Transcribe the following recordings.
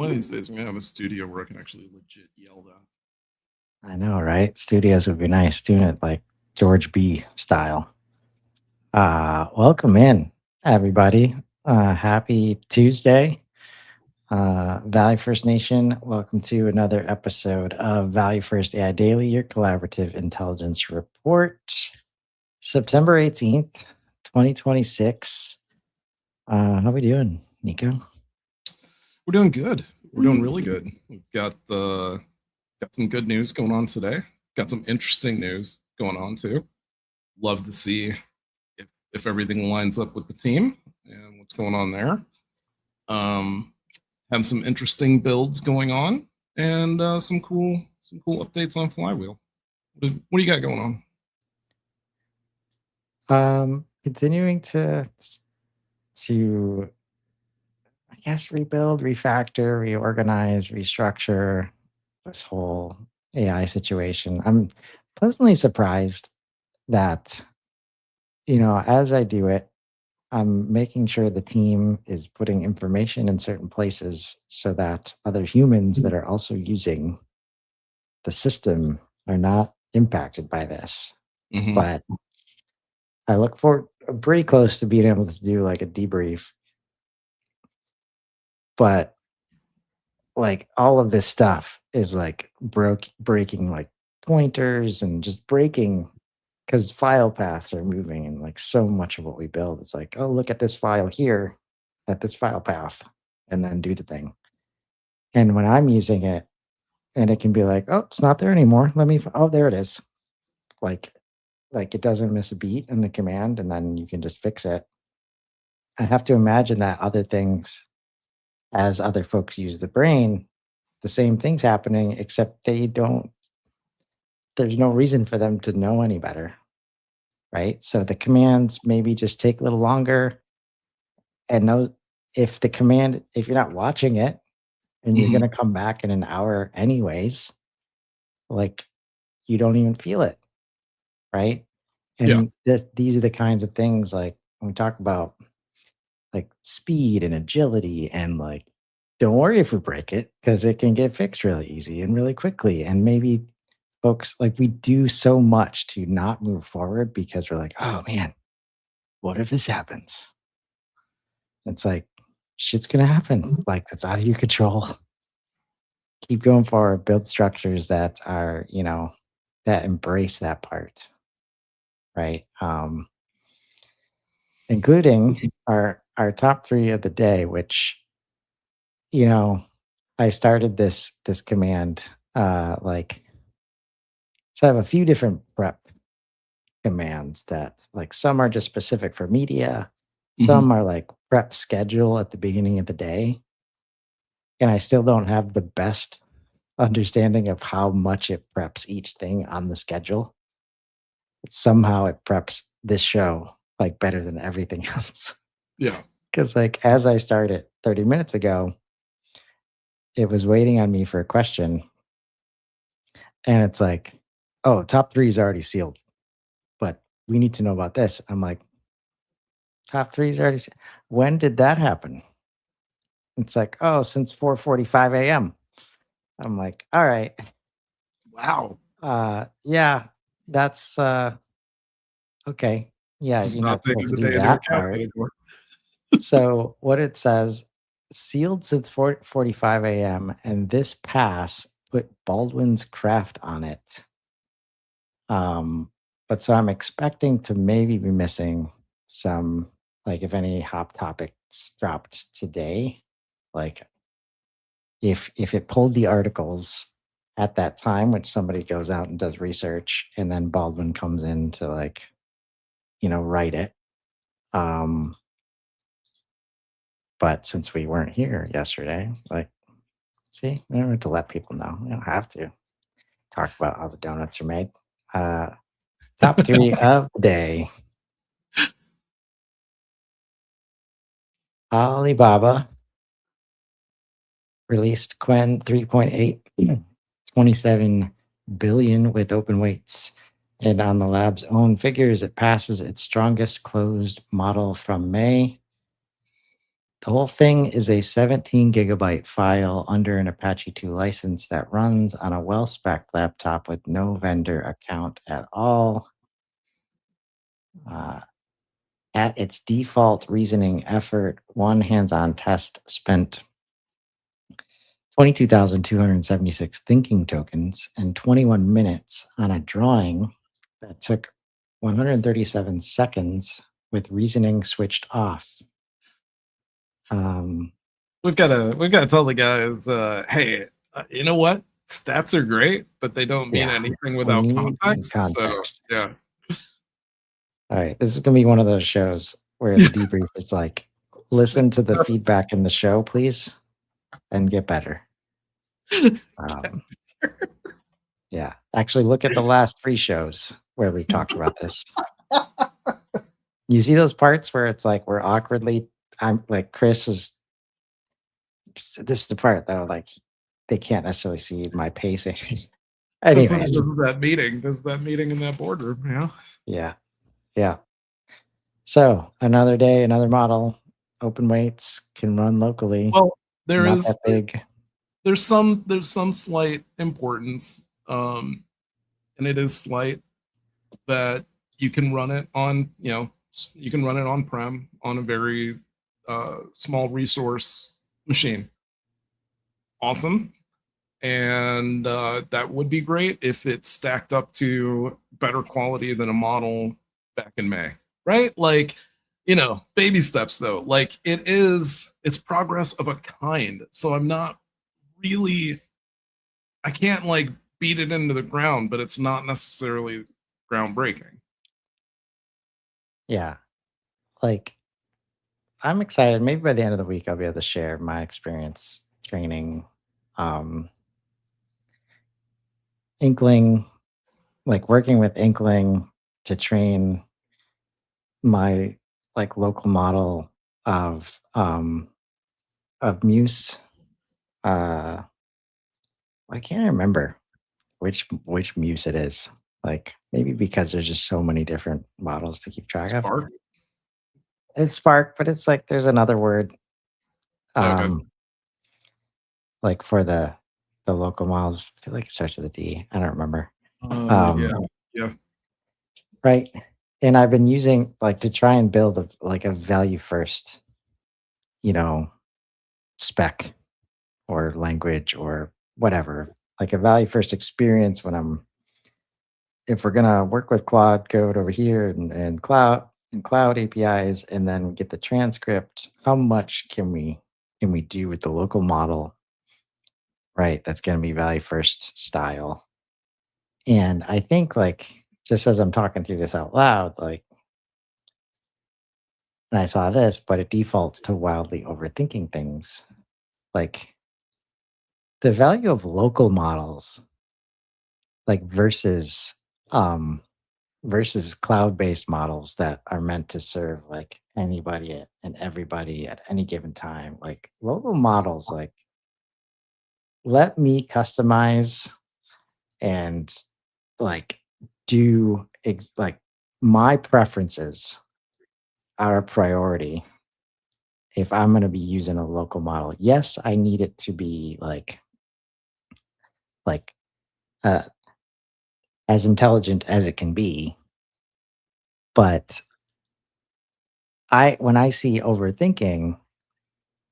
One of these days, I'm gonna have a studio where I can actually legit yell that. I know, right? Studios would be nice doing it like George B style. Welcome in, everybody. Happy Tuesday. Valley First Nation, welcome to another episode of Valley First AI Daily, your collaborative intelligence report. September 18th, 2026. How we doing, Nico? We're doing good. We're doing really good. We've got some good news going on today. Got some interesting news going on too. Love to see if everything lines up with the team and what's going on there. Have some interesting builds going on and some cool updates on Flywheel. What do you got going on? Continuing to I guess rebuild, refactor, reorganize, restructure this whole AI situation. I'm pleasantly surprised that, as I do it, I'm making sure the team is putting information in certain places so that other humans that are also using the system are not impacted by this. Mm-hmm. But I look forward pretty close to being able to do like a debrief. But like all of this stuff is like breaking like pointers and just breaking because file paths are moving and like so much of what we build is like, oh, look at this file here, at this file path, and then do the thing. And when I'm using it, and it can be like, oh, it's not there anymore. Oh, there it is. Like, like it doesn't miss a beat in the command, and then you can just fix it. I have to imagine that other things, as other folks use the brain, the same thing's happening, except they don't, there's no reason for them to know any better. Right. So the commands maybe just take a little longer. And those, if you're not watching it and you're Mm-hmm. going to come back in an hour anyways, like you don't even feel it. Right. Yeah. And these are the kinds of things like when we talk about like speed and agility and like, don't worry if we break it because it can get fixed really easy and really quickly. And maybe folks like we do so much to not move forward because we're like, oh man, what if this happens? It's like shit's gonna happen. Like that's out of your control. Keep going forward, build structures that are, that embrace that part, right? Including our top three of the day, which, you know, I started this command, like so I have a few different prep commands that like some are just specific for media, Mm-hmm. some are like prep schedule at the beginning of the day. And I still don't have the best understanding of how much it preps each thing on the schedule. But somehow it preps this show like better than everything else. Yeah. Cause like as I started 30 minutes ago, it was waiting on me for a question. And it's like, oh, top three is already sealed, but we need to know about this. I'm like, top three is already sealed. When did that happen? It's like, oh, since 4:45 a.m. I'm like, all right. Wow. Yeah, that's okay. Yeah, Just you're not not taking supposed to the do day into that account part. anymore. So what it says, sealed since 4:45 a.m. and this pass put Baldwin's craft on it. But so I'm expecting to maybe be missing some, like if any hop topics dropped today, like if it pulled the articles at that time, which somebody goes out and does research, and then Baldwin comes in to like, write it. Um, but since we weren't here yesterday, like, see, we don't have to let people know. We don't have to talk about how the donuts are made. Uh, top three of the day. Alibaba released Quen 3.8, 27 billion with open weights. And on the lab's own figures, it passes its strongest closed model from May. The whole thing is a 17 gigabyte file under an Apache 2 license that runs on a well spec laptop with no vendor account at all. Uh, at its default reasoning effort, one hands on test spent 22,276 thinking tokens and 21 minutes on a drawing that took 137 seconds with reasoning switched off. Um, We've got to tell the guys, hey, you know what? Stats are great, but they don't mean yeah, anything we without need some context. So context. yeah, All right, this is gonna be one of those shows where the debrief is like, listen to the feedback in the show, please, and get better. Um, yeah, actually, look at the last 3 shows where we've talked about this. You see those parts where it's like we're awkwardly I'm like, Chris is this is the part though, like, they can't necessarily see my pacing. this Anyways, is that meeting. This is that meeting in that boardroom. Yeah. yeah, yeah. So, another day, another model, open weights, can run locally, Well, there not is that big. there's some slight importance, and it is slight that you can run it on, you can run it on prem on a very small resource machine. Awesome. And that would be great if it stacked up to better quality than a model back in May, right? Like, baby steps though. Like it's progress of a kind. So I'm not really, I can't like beat it into the ground, but it's not necessarily groundbreaking. Yeah, like, I'm excited. Maybe by the end of the week, I'll be able to share my experience training, um, Inkling, like, working with Inkling to train my, like, local model of, Muse. Uh, I can't remember which Muse it is. Like, maybe because there's just so many different models to keep track of. Spark. It's Spark, but it's like there's another word, Okay. um, like, for the local models. I feel like it starts with a D. I don't remember. Yeah. Um, Yeah. right? And I've been using, like, to try and build a value first, you know, spec or language or whatever, like a value first experience when I'm if we're gonna work with Claude code over here and cloud APIs and then get the transcript, how much can we do with the local model, right? That's gonna be value first style. And I think like just as I'm talking through this out loud, like and I saw this, but it defaults to wildly overthinking things. Like the value of local models, like um versus cloud-based models that are meant to serve like anybody and everybody at any given time. Like local models, like let me customize and like like my preferences are a priority if I'm going to be using a local model. Yes, I need it to be like uh, as intelligent as it can be, but I when I see overthinking,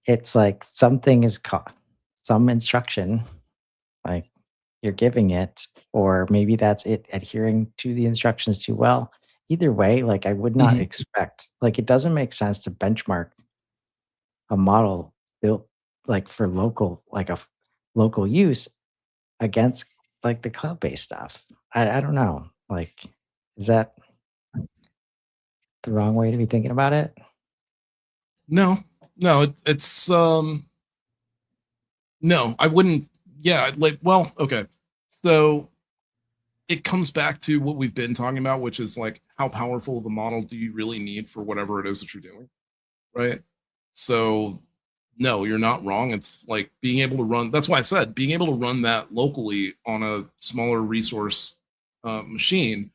it's like something is caught, some instruction, like you're giving it, or maybe that's it adhering to the instructions too well. Either way, like I would not Mhm. expect, like it doesn't make sense to benchmark a model built like for local, like local use against like the cloud-based stuff. I don't know. Like, is that the wrong way to be thinking about it? No, no, it's no, I wouldn't. Yeah, like, well, okay. So it comes back to what we've been talking about, which is like how powerful of a model do you really need for whatever it is that you're doing, right? So no, you're not wrong. It's like being able to run. That's why I said being able to run that locally on a smaller resource machine,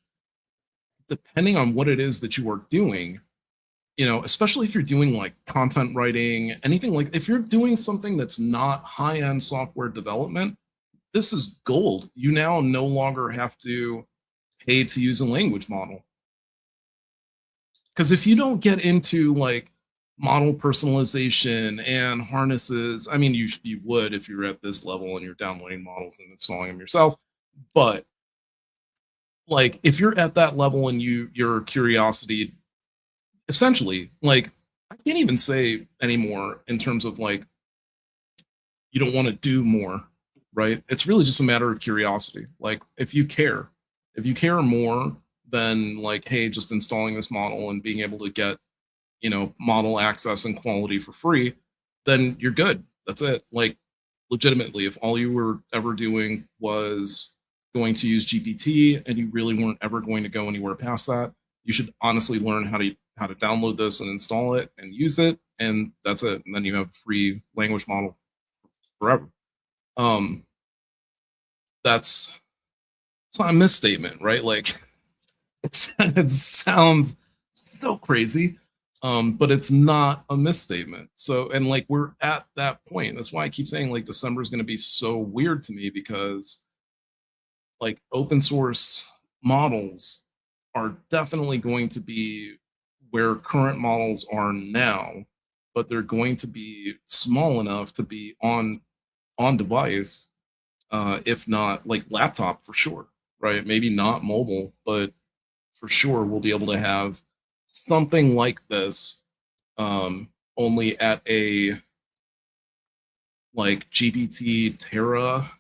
depending on what it is that you are doing, you know, especially if you're doing like content writing, anything like if you're doing something that's not high end software development, this is gold. You now no longer have to pay to use a language model. Because if you don't get into like model personalization and harnesses, I mean, you would if you're at this level and you're downloading models and installing them yourself. But like if you're at that level and your curiosity essentially like I can't even say anymore in terms of like you don't want to do more, right? It's really just a matter of curiosity. Like if you care more than like, hey, just installing this model and being able to get, you know, model access and quality for free, then you're good. That's it. Like legitimately, if all you were ever doing was going to use GPT and you really weren't ever going to go anywhere past that, you should honestly learn how to download this and install it and use it, and that's it. And then you have a free language model forever. Um, that's it's not a misstatement, right? Like it sounds so crazy, but it's not a misstatement. So, and like we're at that point. That's why I keep saying like December is going to be so weird to me because like open source models are definitely going to be where current models are now, but they're going to be small enough to be on device, if not like laptop for sure, right? Maybe not mobile, but for sure we'll be able to have something like this, only at a like GPT Terra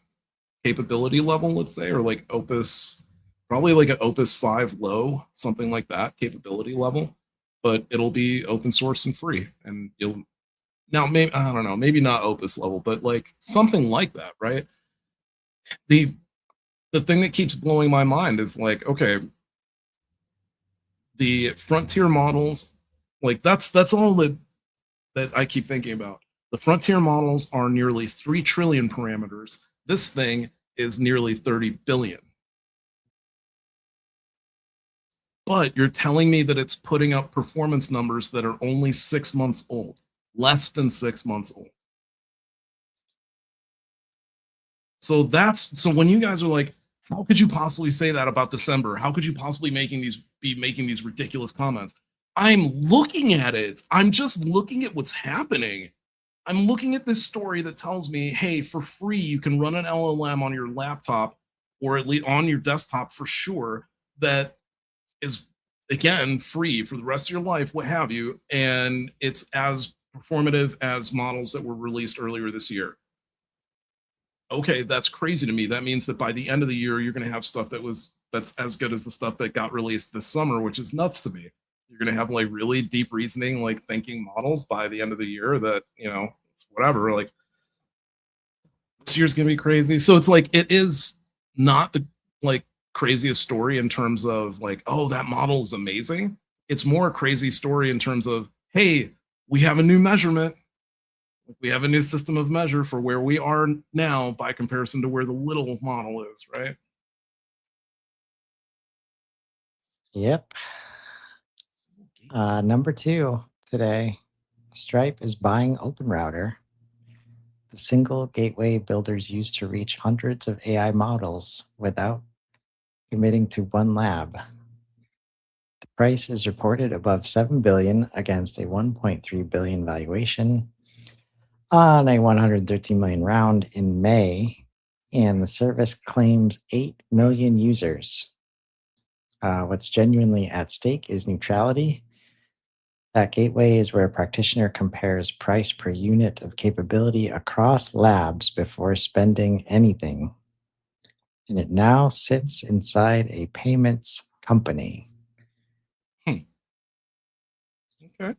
capability level, let's say, or like Opus, probably like an Opus 5 low, something like that capability level. But it'll be open source and free, and you'll now maybe I don't know, maybe not Opus level, but like something like that, right? The the thing that keeps blowing my mind is like, okay, the frontier models, like that's all that I keep thinking about. The frontier models are nearly 3 trillion parameters. This thing is nearly 30 billion. But you're telling me that it's putting up performance numbers that are only 6 months old, less than 6 months old. So when you guys are like, how could you possibly say that about December? How could you possibly be making these ridiculous comments? I'm looking at it. I'm just looking at what's happening. I'm looking at this story that tells me, hey, for free, you can run an LLM on your laptop or at least on your desktop for sure. That is, again, free for the rest of your life, what have you. And it's as performative as models that were released earlier this year. Okay, that's crazy to me. That means that by the end of the year, you're going to have stuff that's as good as the stuff that got released this summer, which is nuts to me. You're going to have like really deep reasoning, like thinking models by the end of the year that, you know, whatever, like this year's going to be crazy. So it's like, it is not the like craziest story in terms of like, oh, that model is amazing. It's more a crazy story in terms of, hey, we have a new measurement. We have a new system of measure for where we are now by comparison to where the little model is, right? Yep. Number two today, Stripe is buying OpenRouter, the single gateway builders use to reach hundreds of AI models without committing to one lab. The price is reported above 7 billion against a 1.3 billion valuation on a 113 million round in May, and the service claims 8 million users. What's genuinely at stake is neutrality. That gateway is where a practitioner compares price per unit of capability across labs before spending anything. And it now sits inside a payments company. Hmm. Okay.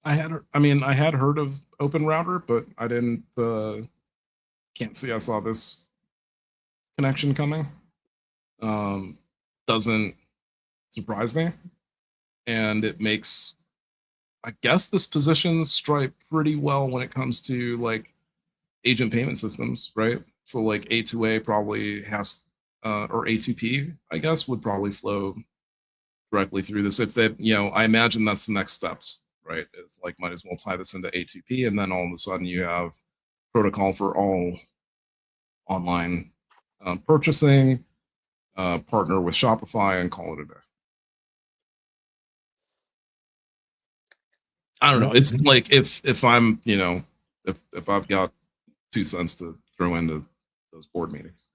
I had heard of Open Router, but I didn't, can't see I saw this connection coming. Um, doesn't surprise me. And it makes, I guess this positions Stripe pretty well when it comes to like agent payment systems, right? So like A2A probably has or A2P, I guess, would probably flow directly through this. If they, I imagine that's the next steps, right? It's like might as well tie this into A2P, and then all of a sudden you have protocol for all online purchasing, partner with Shopify, and call it a day. I don't know. It's like if I'm, if I've got 2 cents to throw into those board meetings.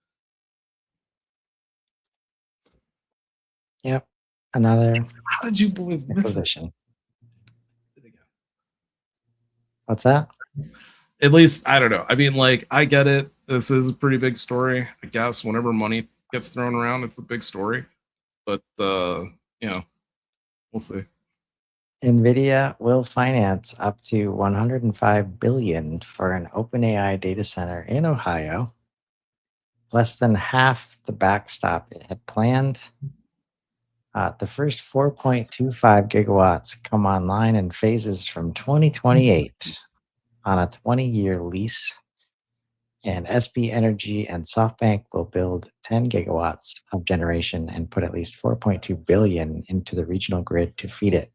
Yep. Another How did you boys miss it? acquisition. What's that? At least I don't know. I mean, like, I get it. This is a pretty big story. I guess whenever money gets thrown around, it's a big story. But we'll see. NVIDIA will finance up to $105 billion for an OpenAI data center in Ohio, less than half the backstop it had planned. The first 4.25 gigawatts come online in phases from 2028 on a 20-year lease. And SB Energy and SoftBank will build 10 gigawatts of generation and put at least $4.2 billion into the regional grid to feed it.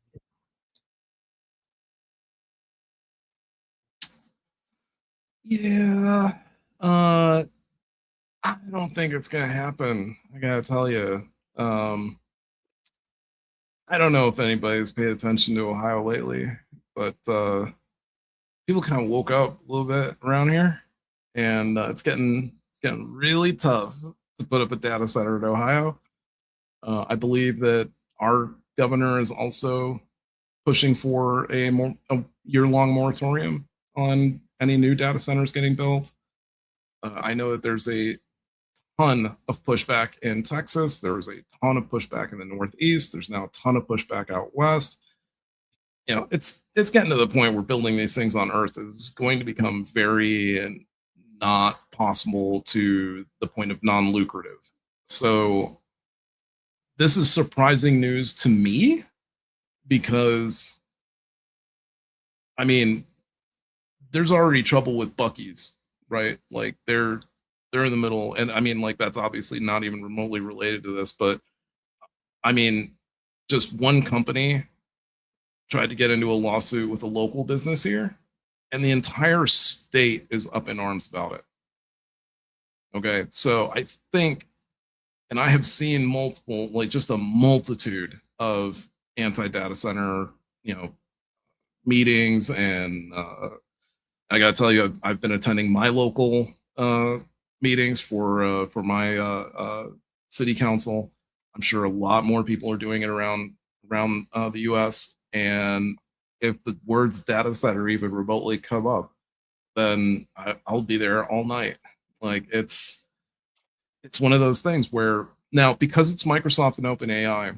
Yeah. I don't think it's gonna happen. I gotta tell you. I don't know if anybody's paid attention to Ohio lately, but people kind of woke up a little bit around here, and it's getting really tough to put up a data center in Ohio. I believe that our governor is also pushing for a year-long moratorium on any new data centers getting built. I know that there's a ton of pushback in Texas. There was a ton of pushback in the Northeast. There's now a ton of pushback out west. It's getting to the point where building these things on Earth is going to become very not possible to the point of non-lucrative. So this is surprising news to me because, I mean, there's already trouble with Buc-ee's, right? Like they're in the middle, and I mean, like, that's obviously not even remotely related to this, but I mean, just one company tried to get into a lawsuit with a local business here, and the entire state is up in arms about it. Okay, so I think, and I have seen multiple, like just a multitude of anti-data center, meetings, and I gotta tell you, I've been attending my local meetings for my city council. I'm sure a lot more people are doing it around the U.S. And if the words data center even remotely come up, then I'll be there all night. Like it's one of those things where now, because it's Microsoft and OpenAI,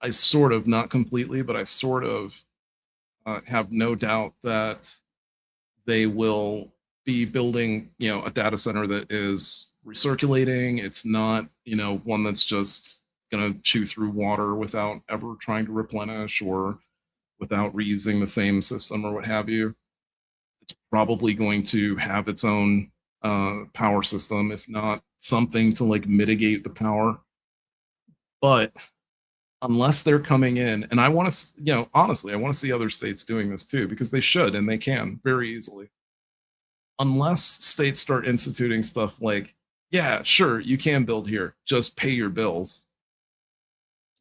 I sort of, not completely, but I sort of have no doubt that they will be building, a data center that is recirculating. It's not, one that's just going to chew through water without ever trying to replenish or without reusing the same system or what have you. It's probably going to have its own power system, if not something to like mitigate the power. But unless they're coming in, and I want to, honestly, I want to see other states doing this too, because they should and they can very easily. Unless states start instituting stuff like, yeah, sure, you can build here, just pay your bills,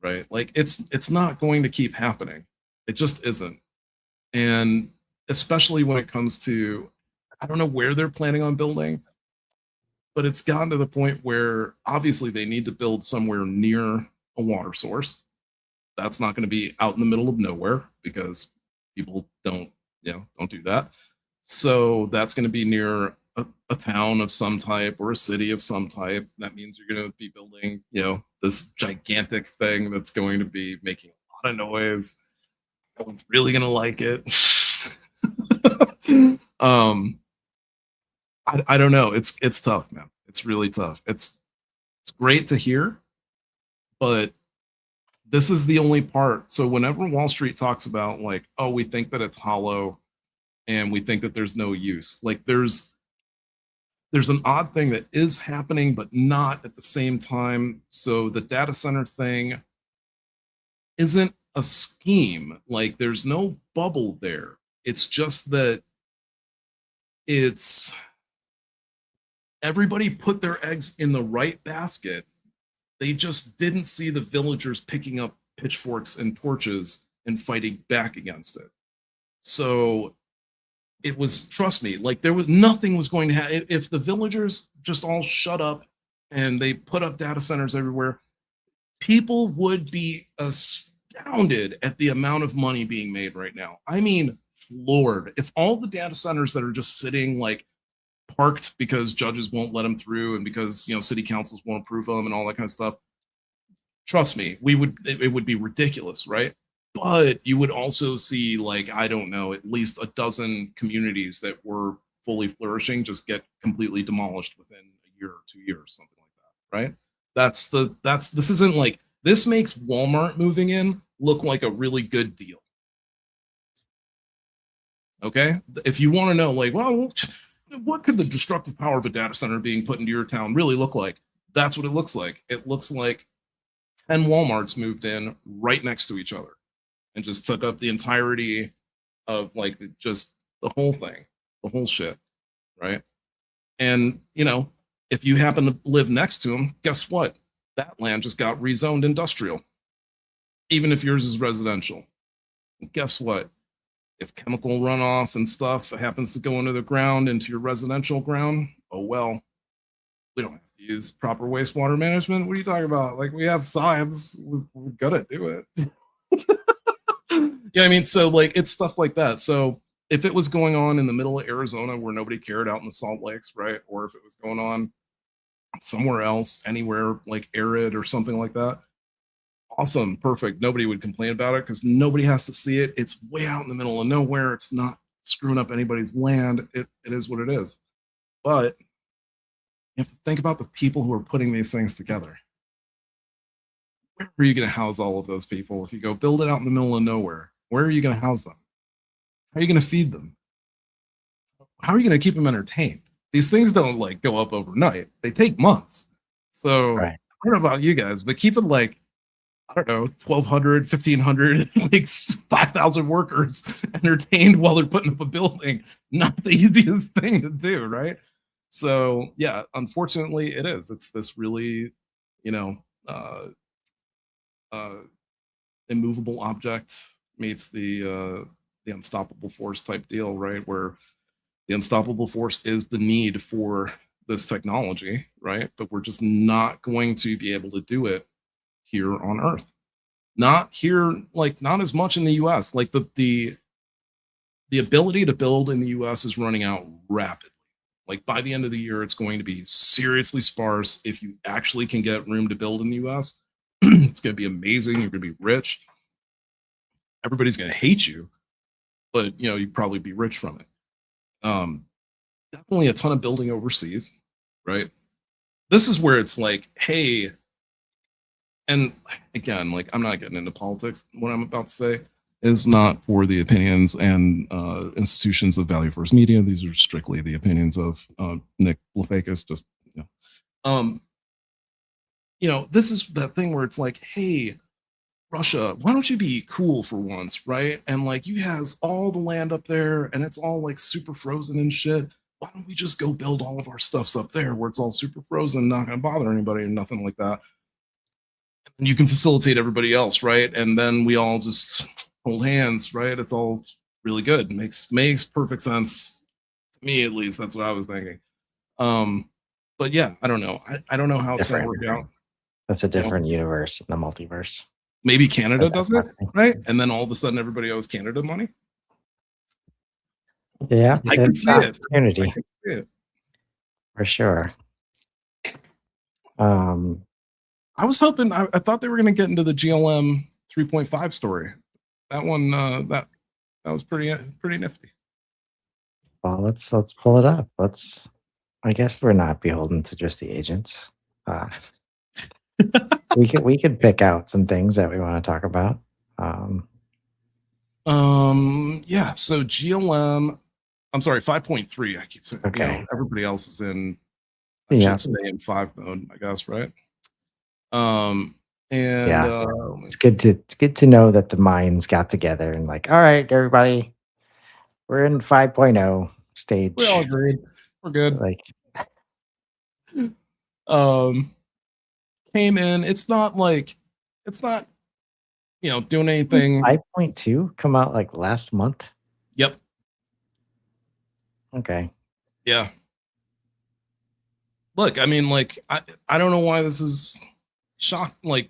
right? Like it's not going to keep happening. It just isn't. And especially when it comes to, I don't know where they're planning on building, but it's gotten to the point where obviously they need to build somewhere near a water source. That's not going to be out in the middle of nowhere because people don't do that. So that's going to be near a town of some type or a city of some type. That means you're going to be building, this gigantic thing that's going to be making a lot of noise. No one's really going to like it. I don't know. It's tough, man. It's really tough. It's great to hear, but this is the only part. So whenever Wall Street talks about like, oh, we think that it's hollow and we think that there's no use, like there's there's an odd thing that is happening, but not at the same time. So the data center thing isn't a scheme. Like there's no bubble there. It's just that it's everybody put their eggs in the right basket. They just didn't see the villagers picking up pitchforks and torches and fighting back against it. So it was, trust me, like there was nothing was going to happen if the villagers just all shut up and they put up data centers everywhere. People would be astounded at the amount of money being made right now. I mean, floored. If all the data centers that are just sitting like parked because judges won't let them through and because city councils won't approve them and all that kind of stuff, trust me, it would be ridiculous, right? But you would also see, like, I don't know, at least a dozen communities that were fully flourishing just get completely demolished within a year or 2 years, something like that, right? This isn't like, this makes Walmart moving in look like a really good deal. Okay? If you want to know, like, well, what could the destructive power of a data center being put into your town really look like? That's what it looks like. It looks like 10 Walmarts moved in right next to each other and just took up the entirety of like just the whole thing, the whole shit, right? And if you happen to live next to them, guess what? That land just got rezoned industrial, even if yours is residential. And guess what? If chemical runoff and stuff happens to go into the ground, into your residential ground, oh well, we don't have to use proper wastewater management. What are you talking about? Like, we have science, we're gonna do it. Yeah, I mean, so like it's stuff like that. So if it was going on in the middle of Arizona where nobody cared, out in the Salt Lakes, right? Or if it was going on somewhere else, anywhere like arid or something like that, awesome, perfect. Nobody would complain about it because nobody has to see it. It's way out in the middle of nowhere. It's not screwing up anybody's land. It is what it is. But you have to think about the people who are putting these things together. Where are you going to house all of those people if you go build it out in the middle of nowhere? Where are you going to house them? How are you going to feed them? How are you going to keep them entertained? These things don't like go up overnight. They take months. So Right. I don't know about you guys, but keep it like, I don't know, 1,200, 1,500, like 5,000 workers entertained while they're putting up a building. Not the easiest thing to do, right? So yeah, unfortunately it is. It's this really, immovable object meets the unstoppable force type deal, right? Where the unstoppable force is the need for this technology, right? But we're just not going to be able to do it here on Earth. Not here, like not as much in the US. Like the ability to build in the US is running out rapidly. Like by the end of the year, it's going to be seriously sparse. If you actually can get room to build in the US, it's going to be amazing. You're going to be rich. Everybody's going to hate you, but you'd probably be rich from it. Definitely a ton of building overseas, right? This is where it's like, hey, and again, like I'm not getting into politics. What I'm about to say is not for the opinions and institutions of Value First Media. These are strictly the opinions of Nick Lefakis. Just this is that thing where it's like, hey, Russia, why don't you be cool for once, right? And like you has all the land up there and it's all like super frozen and shit. Why don't we just go build all of our stuffs up there where it's all super frozen, not gonna bother anybody and nothing like that. And you can facilitate everybody else, right? And then we all just hold hands, right? It's all really good. Makes perfect sense to me, at least. That's what I was thinking. But yeah, I don't know. I don't know how it's gonna work out. That's a different universe in the multiverse. Maybe Canada does it, right? And then all of a sudden everybody owes Canada money. Yeah, I can see it. Opportunity. I can see it. For sure. I was hoping, I thought they were going to get into the GLM 3.5 story. That one, that was pretty nifty. Well, let's pull it up. I guess we're not beholden to just the agents. We could pick out some things that we want to talk about. Yeah. So GLM, I'm sorry, 5.3. I keep saying. Okay. Everybody else is in I Yeah. should stay in 5 mode, I guess, right? Um, and, Yeah. let me It's good to know that the minds got together and like, all right, everybody, we're in 5.0 we all stage. agreed. We're good. Like Um, came in. It's not, doing did anything. 5.2 come out like last month? Yep. Okay. Yeah. Look, I mean, like, I don't know why this is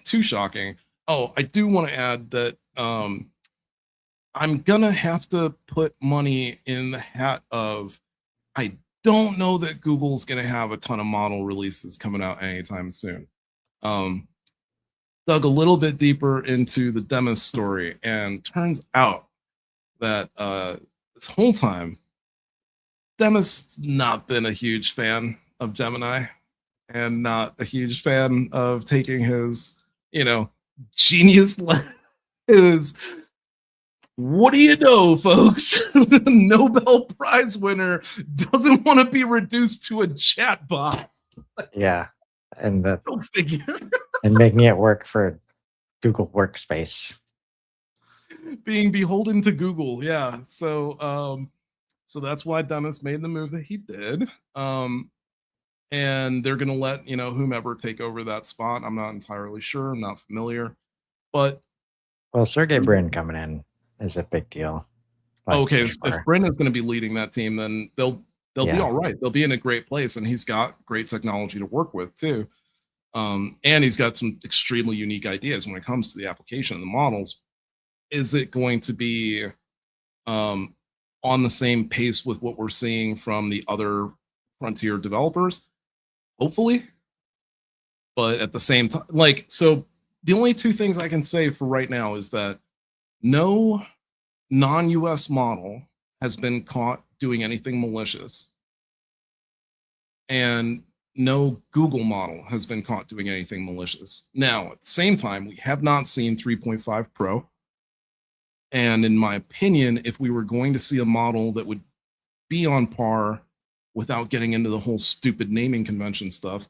too shocking. Oh, I do want to add that I'm gonna have to put money in the hat of I don't know that Google's gonna have a ton of model releases coming out anytime soon. Um, dug a little bit deeper into the Demis story, and turns out that this whole time, Demis not been a huge fan of Gemini and not a huge fan of taking his, you know, genius his what do you know, folks? The Nobel Prize winner doesn't want to be reduced to a chatbot. Yeah. And Go figure. and making it work for Google Workspace. Being beholden to Google, yeah. So that's why Demis made the move that he did. And they're gonna let whomever take over that spot. I'm not entirely sure. I'm not familiar, but Well, Sergey Brin coming in is a big deal. Like okay, for if sure. Bryn is going to be leading that team, then they'll be Yeah. all right. They'll be in a great place, and he's got great technology to work with too. And he's got some extremely unique ideas when it comes to the application of the models. Is it going to be um, on the same pace with what we're seeing from the other frontier developers? Hopefully, but at the same time, so the only two things I can say for right now is that no non-US model has been caught doing anything malicious, and no Google model has been caught doing anything malicious. Now, at the same time, we have not seen 3.5 Pro. And in my opinion, if we were going to see a model that would be on par without getting into the whole stupid naming convention stuff,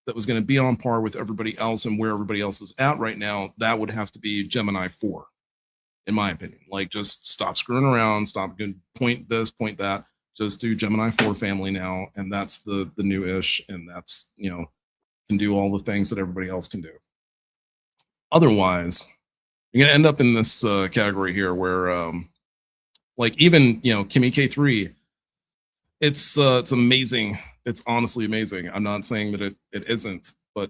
that was going to be on par with everybody else and where everybody else is at right now, that would have to be Gemini 4, in my opinion. Like, just stop screwing around, stop point this, point that. Just do Gemini 4 family now, and that's the new ish, and that's can do all the things that everybody else can do. Otherwise, you're gonna end up in this category here where like even Kimi K3, it's amazing. It's honestly amazing. I'm not saying that it isn't, but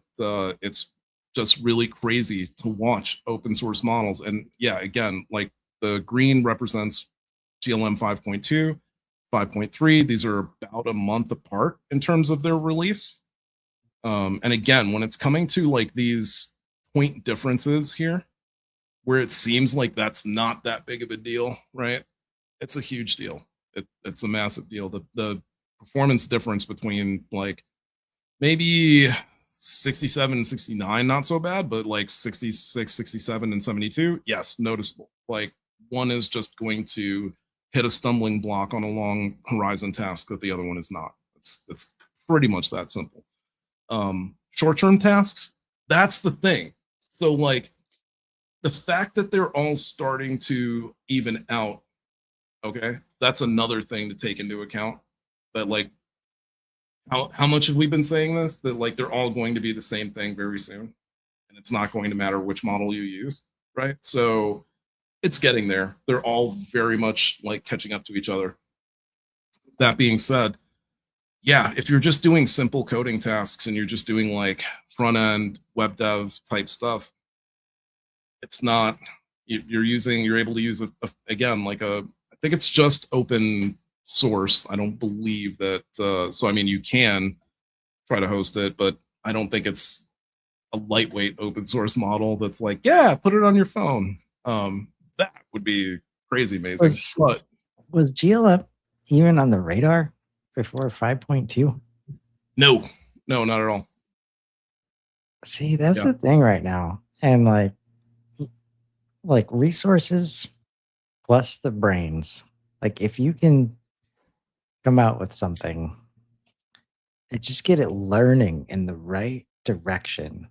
it's just really crazy to watch open source models. And yeah, again, like the green represents GLM 5.2, 5.3. These are about a month apart in terms of their release. And again, when it's coming to like these point differences here, where it seems like that's not that big of a deal, right? It's a huge deal. It's a massive deal. The performance difference between like maybe 67 and 69, not so bad, but like 66, 67, and 72, yes, noticeable. Like one is just going to hit a stumbling block on a long horizon task that the other one is not. It's pretty much that simple. Short-term tasks, that's the thing. So like the fact that they're all starting to even out, okay, that's another thing to take into account. That like how much have we been saying this? That like they're all going to be the same thing very soon, and it's not going to matter which model you use, right? So it's getting there. They're all very much like catching up to each other. That being said, yeah, if you're just doing simple coding tasks and you're just doing like front end web dev type stuff, it's not you're able to use again like I think it's just open source. I don't believe that so I mean you can try to host it, but I don't think it's a lightweight open source model that's like, yeah, put it on your phone. That would be crazy amazing. But Was GLM even on the radar before 5.2? no, not at all. See, that's Yeah. the thing right now. And like resources plus the brains. Like if you can come out with something and just get it learning in the right direction,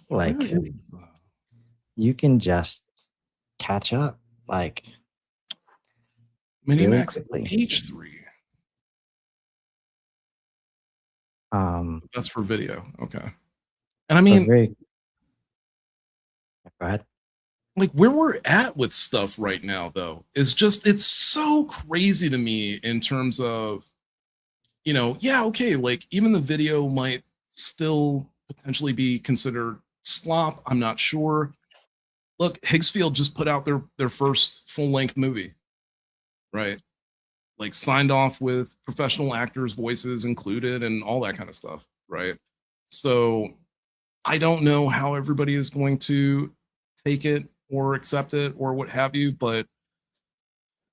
Where like, is you can just catch up, like, really Minimax quickly. H3? Um, That's for video. Okay. And I but mean, very go ahead. like where we're at with stuff right now though is just it's so crazy to me in terms of, yeah, okay, like even the video might still potentially be considered slop. I'm not sure. Look, Higgsfield just put out their first full-length movie, right? Like signed off with professional actors, voices included, and all that kind of stuff, right? So I don't know how everybody is going to take it or accept it or what have you, but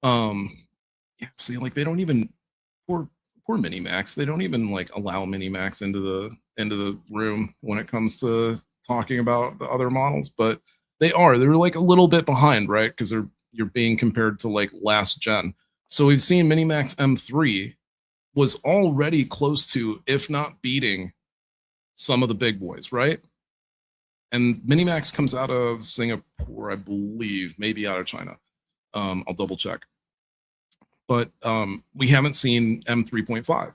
um yeah, see, like they don't even poor poor Minimax, they don't even like allow Minimax into the room when it comes to talking about the other models, but they're like a little bit behind, right? Because you're being compared to like last gen. So we've seen Minimax M3 was already close to, if not beating, some of the big boys, right? And Minimax comes out of Singapore, I believe, maybe out of China. I'll double check. But we haven't seen M3.5,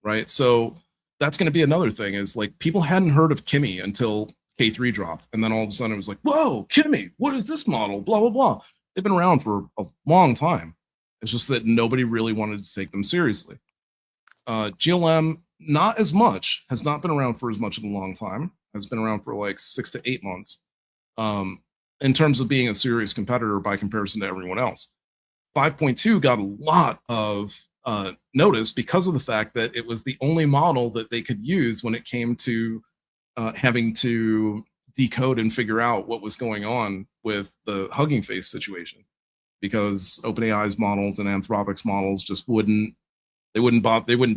right? So that's going to be another thing is like people hadn't heard of Kimmy until K3 dropped. And then all of a sudden it was like, whoa, Kimmy, what is this model? Blah, blah, blah. They've been around for a long time. It's just that nobody really wanted to take them seriously. GLM, not as much, has not been around for as much of a long time, has been around for like 6 to 8 months um, in terms of being a serious competitor by comparison to everyone else. 5.2 got a lot of notice because of the fact that it was the only model that they could use when it came to having to decode and figure out what was going on with the Hugging Face situation. Because OpenAI's models and Anthropic's models just they wouldn't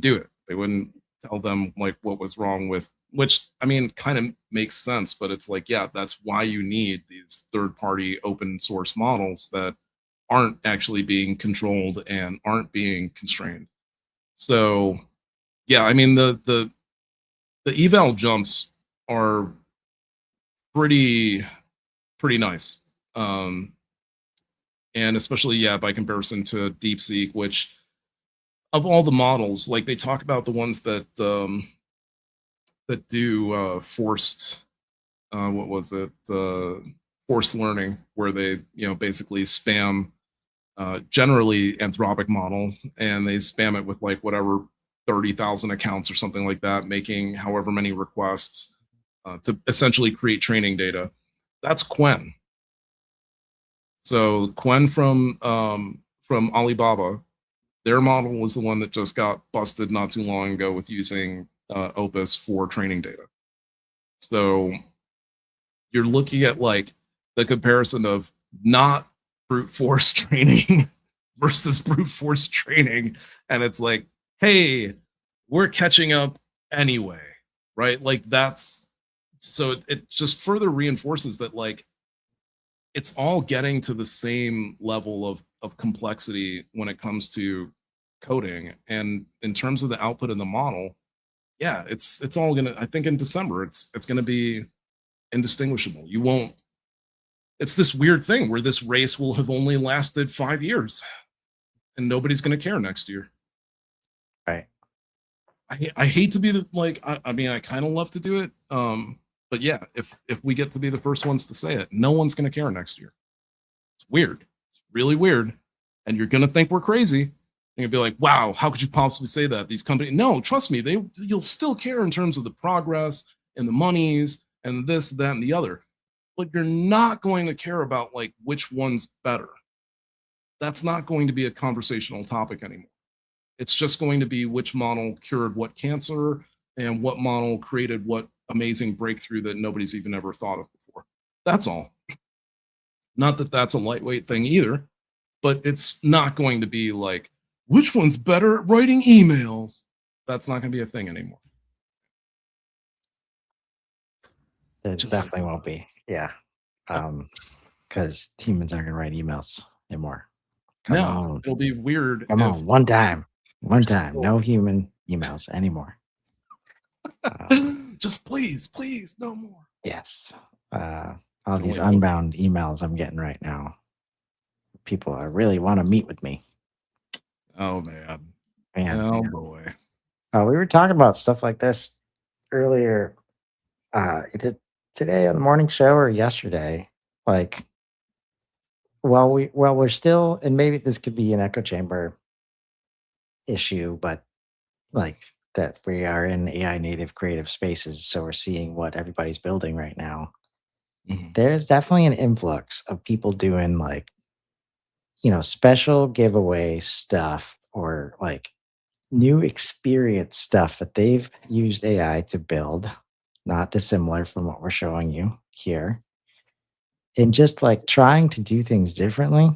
do it. They wouldn't tell them like what was wrong with, which I mean kind of makes sense, but it's like, yeah, that's why you need these third party open source models that aren't actually being controlled and aren't being constrained. So yeah, I mean the eval jumps are pretty pretty nice. Um and especially yeah, by comparison to DeepSeek, which of all the models, like they talk about the ones that do forced what was it forced learning, where they basically spam generally Anthropic models, and they spam it with like whatever 30,000 accounts or something like that, making however many requests to essentially create training data. That's Quen. So Quen from Alibaba, their model was the one that just got busted not too long ago with using Opus for training data. So you're looking at like the comparison of not brute force training versus brute force training. And it's like, hey, we're catching up anyway, right? Like that's so it just further reinforces that like it's all getting to the same level of complexity when it comes to coding. And in terms of the output of the model, yeah, it's all gonna, I think in December, it's gonna be indistinguishable. You won't, it's this weird thing where this race will have only lasted 5 years and nobody's gonna care next year. Right. I hate to be the like I mean I kind of love to do it. But yeah, if we get to be the first ones to say it, no one's gonna care next year. It's weird. It's really weird. And you're gonna think we're crazy. And you'll be like, wow, how could you possibly say that? These companies, no, trust me, you'll still care in terms of the progress and the monies and this, that, and the other. But you're not going to care about like which one's better. That's not going to be a conversational topic anymore. It's just going to be which model cured what cancer and what model created what amazing breakthrough that nobody's even ever thought of before. That's all. Not that that's a lightweight thing either, but it's not going to be like, which one's better at writing emails? That's not going to be a thing anymore. It Just definitely won't be. Yeah. Because humans aren't gonna write emails anymore. Come no, on. it'll be weird Come if on. One time. we're One time. still No human. emails anymore. Uh, Just please, please, no more. yes. All Can these only hope. unbound emails I'm getting right now. People really want to meet with me. Oh man. Man, Oh boy. we were talking about stuff like this earlier. Either today on the morning show or yesterday. Like, while we're still, and maybe this could be an echo chamber issue, but like that we are in AI native creative spaces, so we're seeing what everybody's building right now. Mhm. There's definitely an influx of people doing like, special giveaway stuff or like new experience stuff that they've used AI to build, not dissimilar from what we're showing you here. And just like trying to do things differently,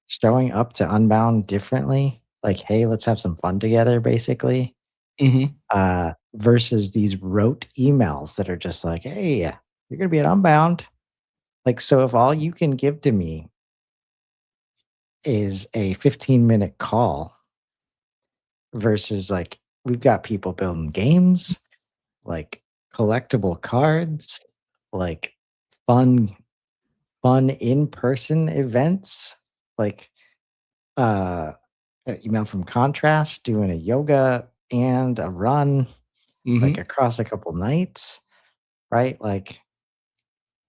showing up to Unbound differently, like, hey, let's have some fun together, basically, Mhm. versus these rote emails that are just like, hey, you're going to be at Unbound. Like, so if all you can give to me is a 15-minute call versus like, we've got people building games, like collectible cards, like fun, fun in-person events, like email from Contrast doing a yoga and a run like Mhm. across a couple nights, right? Like,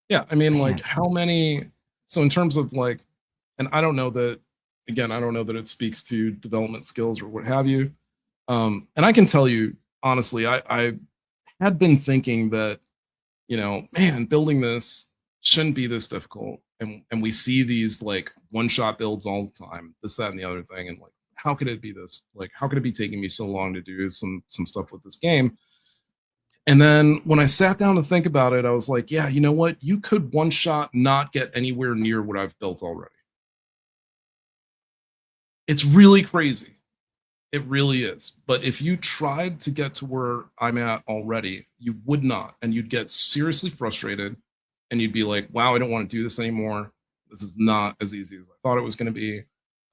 Yeah, I mean, like, man, how many so in terms of, like and I don't know that again, I don't know that it speaks to development skills or what have you, and I can tell you, honestly, I had been thinking that, man, building this shouldn't be this difficult, and we see these, like, one-shot builds all the time, this, that, and the other thing, and, like, how could it be this? Like, how could it be taking me so long to do some stuff with this game? And then when I sat down to think about it, I was like, yeah, you know what? You could one shot not get anywhere near what I've built already. It's really crazy. It really is. But if you tried to get to where I'm at already, you would not. And you'd get seriously frustrated and you'd be like, wow, I don't want to do this anymore. This is not as easy as I thought it was going to be.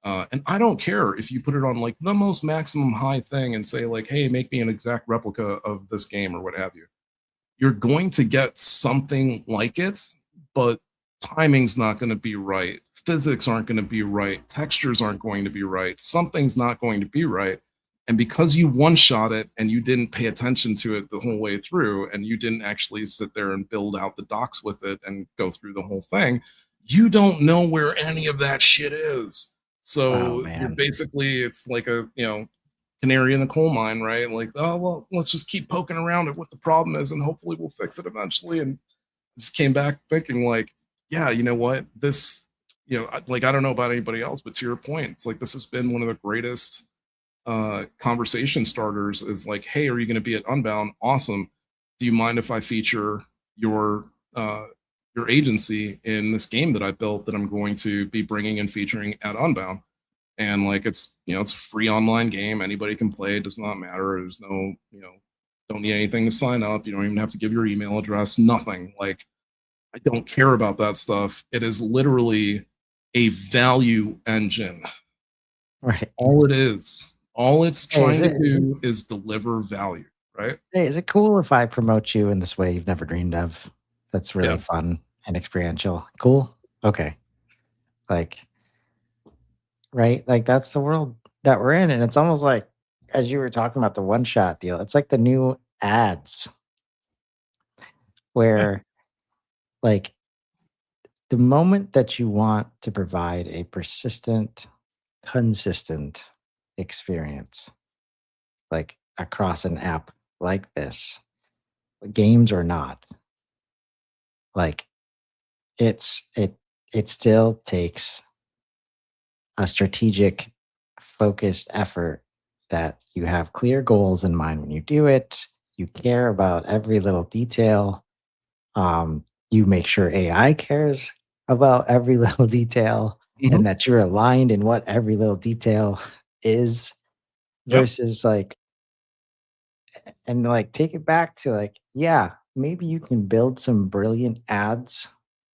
And I don't care if you put it on like the most maximum high thing and say, like, hey, make me an exact replica of this game or what have you. You're going to get something like it, but timing's not going to be right. Physics aren't going to be right. Textures aren't going to be right. Something's not going to be right. And because you one shot it and you didn't pay attention to it the whole way through, and you didn't actually sit there and build out the docs with it and go through the whole thing, you don't know where any of that shit is. oh So you're man, basically, it's like a, canary in the coal mine, right? Like, oh well, let's just keep poking around at what the problem is, and hopefully we'll fix it eventually. And just came back thinking, like, yeah, you know what? This, like I don't know about anybody else, but to your point, it's like this has been one of the greatest conversation starters. Is like, hey, are you going to be at Unbound? Awesome. Do you mind if I feature your uh, your agency in this game that I built that I'm going to be bringing and featuring at Unbound? And like it's a free online game, anybody can play, it does not matter, there's no, don't need anything to sign up, you don't even have to give your email address, nothing. Like, I don't care about that stuff. It is literally a value engine. right? All it is, all it's Hey, trying to do is deliver value, right? is it cool if I promote you in this way you've never dreamed of? That's Yeah. really fun and experiential. Cool. Okay. Like, right? Like that's the world that we're in. And it's almost like, as you were talking about the one shot deal, it's like the new ads Yeah. where like the moment that you want to provide a persistent, consistent experience, like across an app like this, games or not, like it still takes a strategic, focused effort that you have clear goals in mind when you do it. You care about every little detail. You make sure AI cares about every little detail Hmm. and that you're aligned in what every little detail is Yeah. versus like, and like take it back to like, yeah, maybe you can build some brilliant ads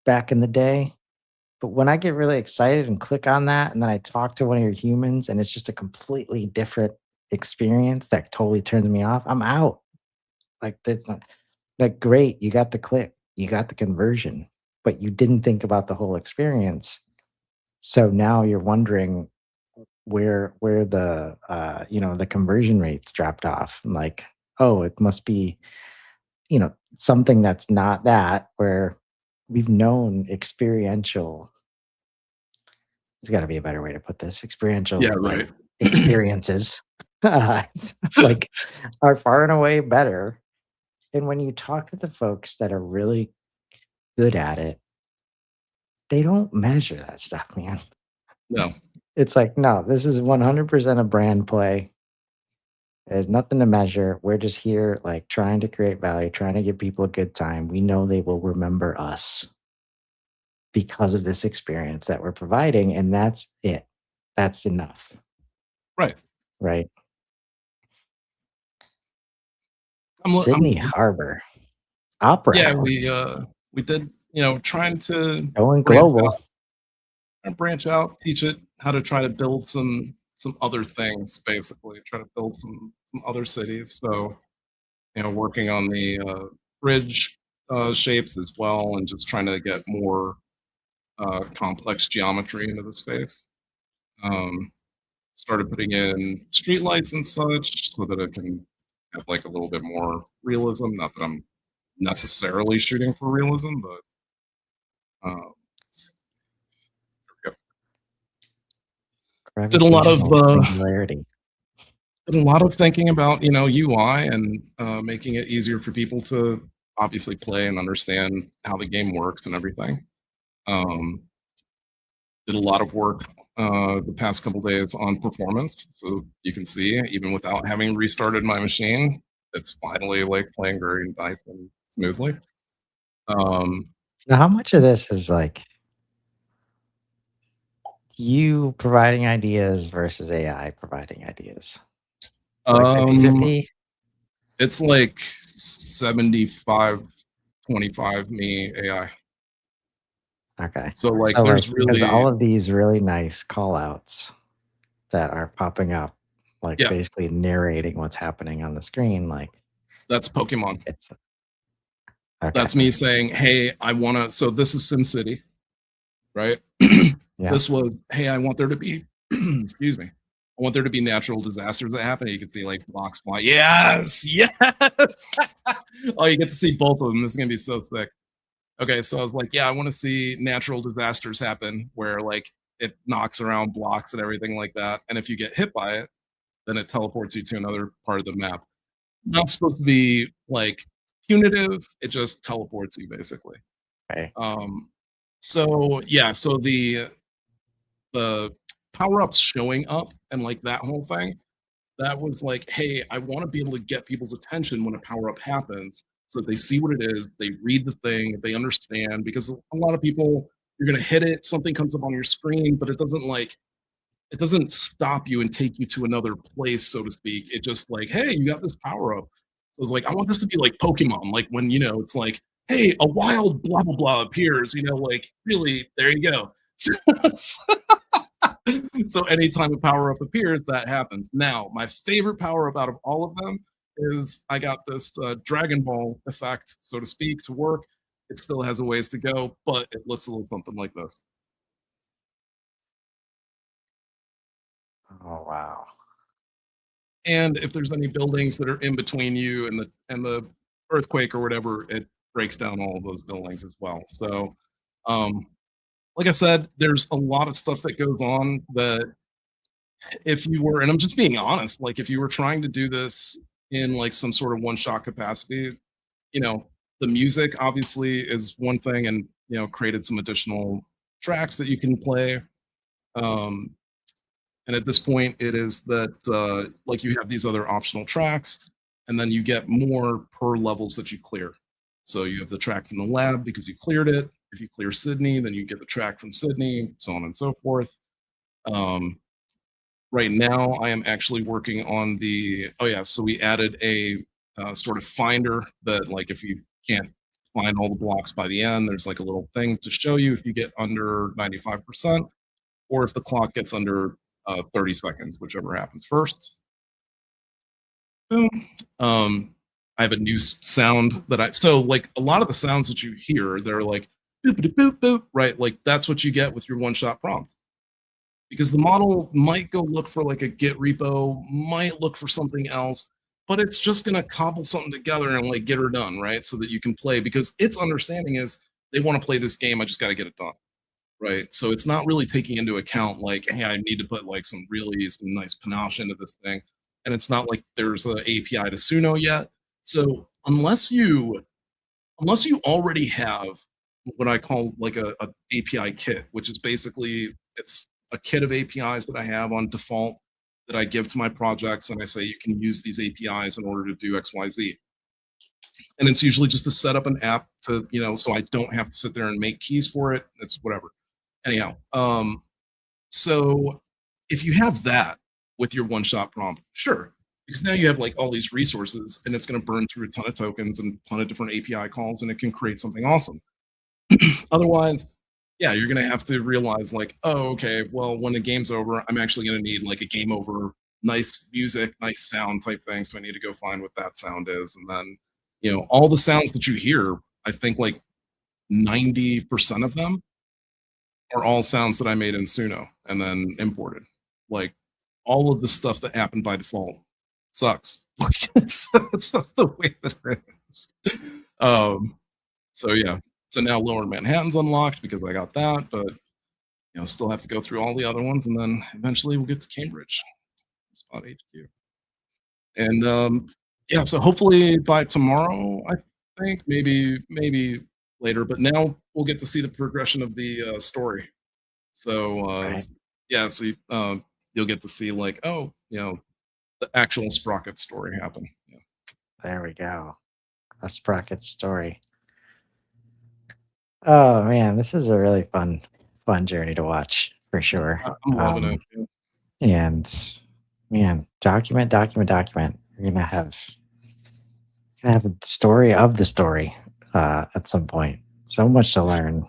back in the day. But when I get really excited and click on that, and then I talk to one of your humans, and it's just a completely different experience that totally turns me off, I'm out. Like that's not like great, you got the click, you got the conversion, but you didn't think about the whole experience. So now you're wondering where the the conversion rates dropped off. And like, oh, it must be, something that's not that where we've known experiential there's got to be a better way to put this Yeah, experiential like right. experiences uh, like are far and away better. And when you talk to the folks that are really good at it, they don't measure that stuff, man. No. It's like, no, this is 100% a brand play. There's nothing to measure. We're just here, like, trying to create value, trying to give people a good time. We know they will remember us because of this experience that we're providing, and that's it. That's enough, Right. right? I'm Sydney Harbor Opera yeah, House we did, trying to going branch global. out branch out, teach it how to try to build some other things, basically, try to build some other cities. So, working on the bridge shapes as well, and just trying to get more complex geometry into the space. Um, Started putting in streetlights and such so that it can have like a little bit more realism. Not that I'm necessarily shooting for realism, but there we go. Did a lot of Gravitational singularity. thinking about UI and making it easier for people to obviously play and understand how the game works and everything. Um, did a lot of work the past couple days on performance, so you can see even without having restarted my machine, it's finally like playing very nice and smoothly. Um, Now, how much of this is like you providing ideas versus AI providing ideas? It's like um, 50-50. it's like 75-25 me AI. Okay. So like So, there's like, because really all of these really nice call outs that are popping up, like, yeah, basically narrating what's happening on the screen, like, that's Pokemon. it's okay. That's me saying, "Hey, I wanna." So this is SimCity, right? Yeah. This was, "Hey, I want there to be," excuse me. "I want there to be natural disasters that happen." You can see like blocks fly. Yes, yes. Oh, you get to see both of them. This is gonna be so sick. Okay, so I was like, "Yeah, I want to see natural disasters happen where like it knocks around blocks and everything like that. And if you get hit by it, then it teleports you to another part of the map. Not supposed to be like punitive. It just teleports you basically." Right. Um, so yeah, so the power ups showing up and like that whole thing, that was like, hey, I want to be able to get people's attention when a power up happens, so that they see what it is, they read the thing, they understand. Because a lot of people, you're gonna hit it, something comes up on your screen, but it doesn't stop you and take you to another place, so to speak. It just like, hey, you got this power up. So it's like, I want this to be like Pokemon, like when it's like, hey, a wild blah blah blah appears, like really, there you go. So anytime a power up appears, that happens. Now, my favorite power up out of all of them is I got this Dragon Ball effect, so to speak, to work. It still has a ways to go, but it looks a little something like this. Oh, wow. And if there's any buildings that are in between you and the earthquake or whatever, it breaks down all of those buildings as well. So, um, like I said, there's a lot of stuff that goes on that if you were, and I'm just being honest, like if you were trying to do this in like some sort of one shot capacity, you know, the music obviously is one thing, and created some additional tracks that you can play. Um, and at this point, it is that like you have these other optional tracks, and then you get more per levels that you clear. So you have the track from the lab because you cleared it. If you clear Sydney, then you get the track from Sydney, so on and so forth. Um, right now, I am actually working on the. Oh yeah, so we added a sort of finder that, like, if you can't find all the blocks by the end, there's like a little thing to show you if you get under 95%, or if the clock gets under 30 seconds, whichever happens first. boom. I have a new sound that so like a lot of the sounds that you hear, they're like boop boop boop boop, right? Like that's what you get with your one shot prompt because the model might go look for like a Git repo, might look for something else, but it's just gonna cobble something together and like get her done, right? So that you can play because its understanding is they want to play this game. I just got to get it done, right? So it's not really taking into account like, hey, I need to put like some nice panache into this thing, and it's not like there's an API to Suno yet. So unless you already have what I call like a API kit, which is basically it's a kit of APIs that I have on default that I give to my projects, and I say you can use these APIs in order to do X, Y, Z. And it's usually just to set up an app to, so I don't have to sit there and make keys for it. It's whatever. Anyhow, so if you have that with your one shot prompt, sure, because now you have like all these resources and it's going to burn through a ton of tokens and a ton of different API calls and it can create something awesome. Otherwise, yeah, you're going to have to realize like, oh, okay, well, when the game's over, I'm actually going to need like a game over, nice music, nice sound type thing. So I need to go find what that sound is. And then, all the sounds that you hear, I think like 90% of them are all sounds that I made in Suno and then imported. Like all of the stuff that happened by default sucks. Like it's just the way that it is. Um, so yeah. So now Lower Manhattan's unlocked because I got that, but still have to go through all the other ones, and then eventually we'll get to Cambridge, Spot HQ. And yeah, so hopefully by tomorrow, I think maybe later, but now we'll get to see the progression of the story. So Right. yeah, so you'll get to see like, oh, the actual Sprocket story happen. Yeah. There we go. A Sprocket story. Oh man, this is a really fun journey to watch for sure. I'm loving it. Yeah. And man, document. You're gonna have a story of the story at some point. So much to learn,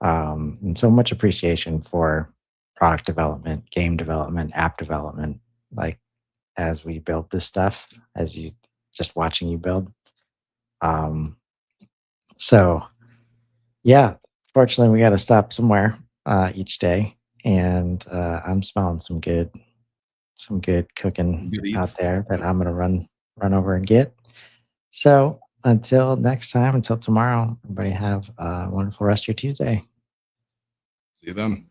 and so much appreciation for product development, game development, app development. Like as we build this stuff, as you just watching you build. Um, so yeah, fortunately, we got to stop somewhere each day, and I'm smelling some good cooking Good out eats. there that Yep. I'm gonna run over and get. So until next time, until tomorrow, everybody have a wonderful rest of your Tuesday. See you then.